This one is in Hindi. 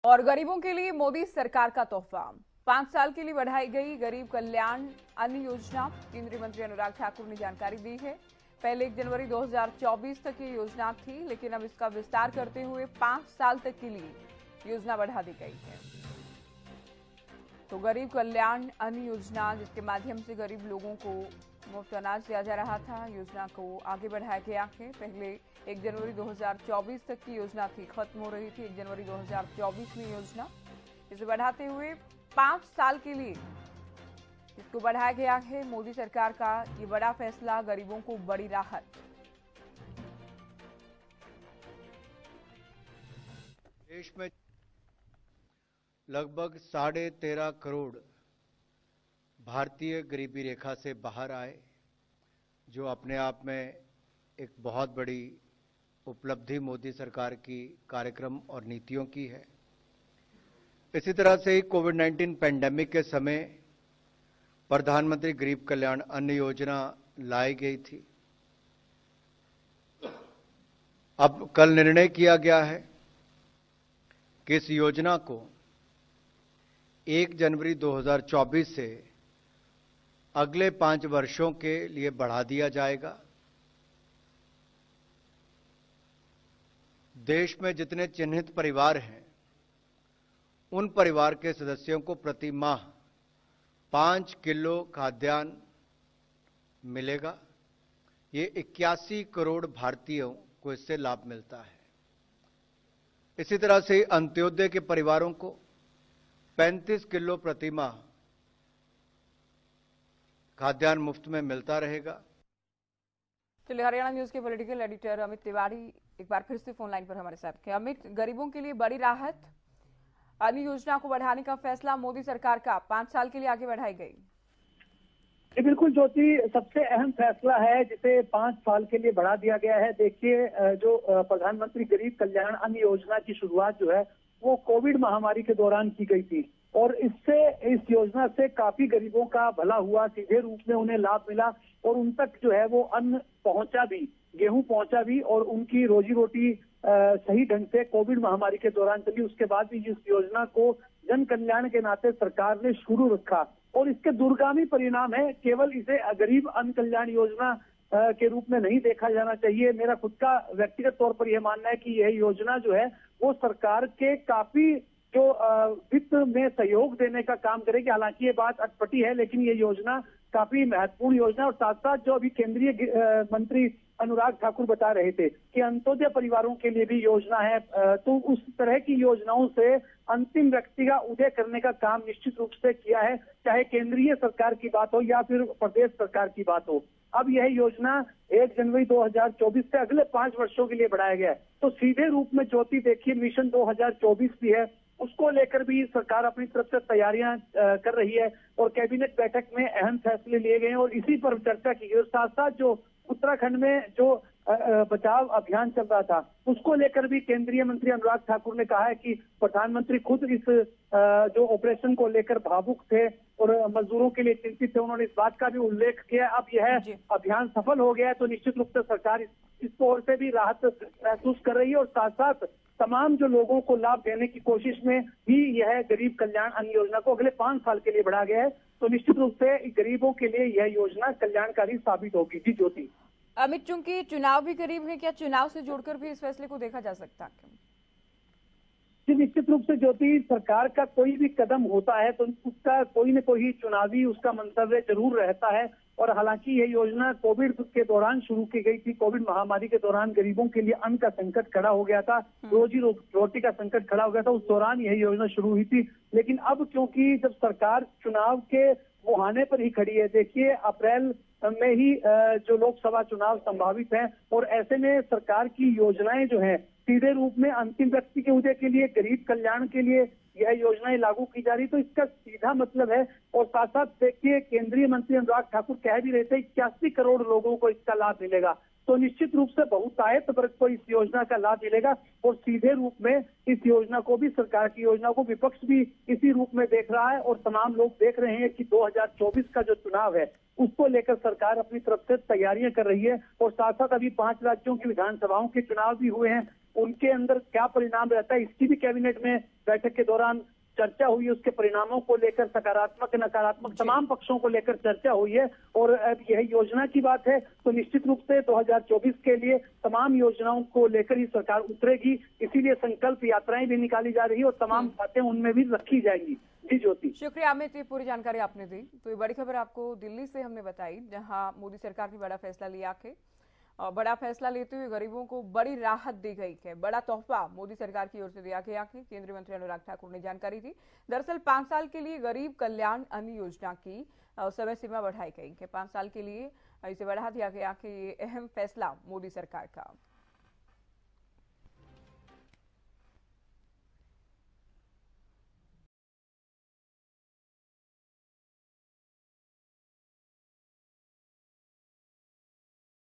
और गरीबों के लिए मोदी सरकार का तोहफा 5 साल के लिए बढ़ाई गई गरीब कल्याण अन्न योजना। केंद्रीय मंत्री अनुराग ठाकुर ने जानकारी दी है। पहले 1 जनवरी 2024 तक ये योजना थी, लेकिन अब इसका विस्तार करते हुए 5 साल तक के लिए योजना बढ़ा दी गई है। तो गरीब कल्याण अन्न योजना, जिसके माध्यम से गरीब लोगों को मुफ्त अनाज दिया जा रहा था, योजना को आगे बढ़ाया गया है। पहले 1 जनवरी 2024 तक की योजना थी, खत्म हो रही थी 1 जनवरी 2024 में योजना। इसे बढ़ाते हुए 5 साल के लिए इसको बढ़ाया गया है। मोदी सरकार का ये बड़ा फैसला, गरीबों को बड़ी राहत। देश में लगभग 13.5 करोड़ भारतीय गरीबी रेखा से बाहर आए, जो अपने आप में एक बहुत बड़ी उपलब्धि मोदी सरकार की कार्यक्रम और नीतियों की है। इसी तरह से ही कोविड-19 पैंडेमिक के समय प्रधानमंत्री गरीब कल्याण अन्न योजना लाई गई थी। अब कल निर्णय किया गया है कि इस योजना को 1 जनवरी 2024 से अगले 5 वर्षों के लिए बढ़ा दिया जाएगा। देश में जितने चिन्हित परिवार हैं, उन परिवार के सदस्यों को प्रति माह 5 किलो खाद्यान्न मिलेगा। ये 81 करोड़ भारतीयों को इससे लाभ मिलता है। इसी तरह से अंत्योदय के परिवारों को 35 किलो प्रति माह खाद्यान्न मुफ्त में मिलता रहेगा। चलिए, हरियाणा न्यूज के पॉलिटिकल एडिटर अमित तिवारी एक बार फिर से फोन लाइन पर हमारे साथ थे। अमित, गरीबों के लिए बड़ी राहत, अन्न योजना को बढ़ाने का फैसला मोदी सरकार का 5 साल के लिए आगे बढ़ाई गई। बिल्कुल ज्योति, सबसे अहम फैसला है जिसे 5 साल के लिए बढ़ा दिया गया है। देखिए, जो प्रधानमंत्री गरीब कल्याण अन्न योजना की शुरुआत जो है वो कोविड महामारी के दौरान की गई थी, और इस योजना से काफी गरीबों का भला हुआ, सीधे रूप में उन्हें लाभ मिला और उन तक जो है वो अन्न पहुंचा भी, गेहूं पहुंचा भी, और उनकी रोजी रोटी सही ढंग से कोविड महामारी के दौरान चली। उसके बाद भी इस योजना को जन कल्याण के नाते सरकार ने शुरू रखा, और इसके दूरगामी परिणाम है। केवल इसे गरीब अन्न कल्याण योजना के रूप में नहीं देखा जाना चाहिए। मेरा खुद का व्यक्तिगत तौर पर यह मानना है कि यह योजना जो है वो सरकार के काफी जो वित्त में सहयोग देने का काम करेगी। हालांकि ये बात अटपटी है, लेकिन ये योजना काफी महत्वपूर्ण योजना। और साथ साथ जो अभी केंद्रीय मंत्री अनुराग ठाकुर बता रहे थे कि अंत्योदय परिवारों के लिए भी योजना है, तो उस तरह की योजनाओं से अंतिम व्यक्ति का उदय करने का काम निश्चित रूप से किया है, चाहे केंद्रीय सरकार की बात हो या फिर प्रदेश सरकार की बात हो। अब यह योजना 1 जनवरी 2024 से अगले 5 वर्षों के लिए बढ़ाया गया है। तो सीधे रूप में ज्योति, देखिए, मिशन 2024 भी है, उसको लेकर भी सरकार अपनी तरफ से तैयारियां कर रही है, और कैबिनेट बैठक में अहम फैसले लिए गए हैं और इसी पर चर्चा की गई। और साथ साथ जो उत्तराखंड में जो बचाव अभियान चल रहा था, उसको लेकर भी केंद्रीय मंत्री अनुराग ठाकुर ने कहा है कि प्रधानमंत्री खुद इस जो ऑपरेशन को लेकर भावुक थे और मजदूरों के लिए चिंतित थे। उन्होंने इस बात का भी उल्लेख किया। अब यह अभियान सफल हो गया है, तो निश्चित रूप से सरकार इस तौर से भी राहत महसूस कर रही है, और साथ साथ तमाम जो लोगों को लाभ देने की कोशिश में ही यह गरीब कल्याण अन्न योजना को अगले 5 साल के लिए बढ़ा गया है। तो निश्चित रूप से गरीबों के लिए यह योजना कल्याणकारी साबित होगी। जी ज्योति। अमित, चूंकि चुनाव भी करीब है, क्या चुनाव से जोड़कर भी इस फैसले को देखा जा सकता है? जी, निश्चित रूप से ज्योति, सरकार का कोई भी कदम होता है तो उसका कोई न कोई चुनावी उसका मंतव्य जरूर रहता है। और हालांकि यह योजना कोविड के दौरान शुरू की गई थी। कोविड महामारी के दौरान गरीबों के लिए अन्न का संकट खड़ा हो गया था, रोजी रोटी का संकट खड़ा हो गया था, उस दौरान यह योजना शुरू हुई थी। लेकिन अब क्योंकि जब सरकार चुनाव के मुहाने पर ही खड़ी है, देखिए अप्रैल में ही जो लोकसभा चुनाव संभावित है, और ऐसे में सरकार की योजनाएं जो है सीधे रूप में अंतिम व्यक्ति के उदय के लिए, गरीब कल्याण के लिए यह योजनाएं लागू की जा रही, तो इसका सीधा मतलब है। और साथ साथ देखिए, केंद्रीय मंत्री अनुराग ठाकुर कह भी रहे थे 81 करोड़ लोगों को इसका लाभ मिलेगा, तो निश्चित रूप से बहुतायत वर्ग को इस योजना का लाभ मिलेगा। और सीधे रूप में इस योजना को भी, सरकार की योजना को, विपक्ष भी इसी रूप में देख रहा है, और तमाम लोग देख रहे हैं कि 2024 का जो चुनाव है उसको लेकर सरकार अपनी तरफ से तैयारियां कर रही है। और साथ साथ अभी 5 राज्यों की विधानसभाओं के चुनाव भी हुए हैं, उनके अंदर क्या परिणाम रहता है, इसकी भी कैबिनेट में बैठक के दौरान चर्चा हुई है। उसके परिणामों को लेकर सकारात्मक नकारात्मक तमाम पक्षों को लेकर चर्चा हुई है। और अब यह योजना की बात है तो निश्चित रूप से 2024 के लिए तमाम योजनाओं को लेकर ही सरकार उतरेगी, इसीलिए संकल्प यात्राएं भी निकाली जा रही है और तमाम बातें उनमें भी रखी जाएंगी। जी ज्योति। शुक्रिया अमित, ये पूरी जानकारी आपने दी। तो ये बड़ी खबर आपको दिल्ली से हमने बताई, जहां मोदी सरकार ने बड़ा फैसला लिया के और बड़ा फैसला लेते हुए गरीबों को बड़ी राहत दी गई है। बड़ा तोहफा मोदी सरकार की ओर से दिया गया कि केंद्रीय मंत्री अनुराग ठाकुर ने जानकारी दी। दरअसल 5 साल के लिए गरीब कल्याण अन्न योजना की समय सीमा बढ़ाई गई है। 5 साल के लिए इसे बढ़ा दिया गया कि ये अहम फैसला मोदी सरकार का।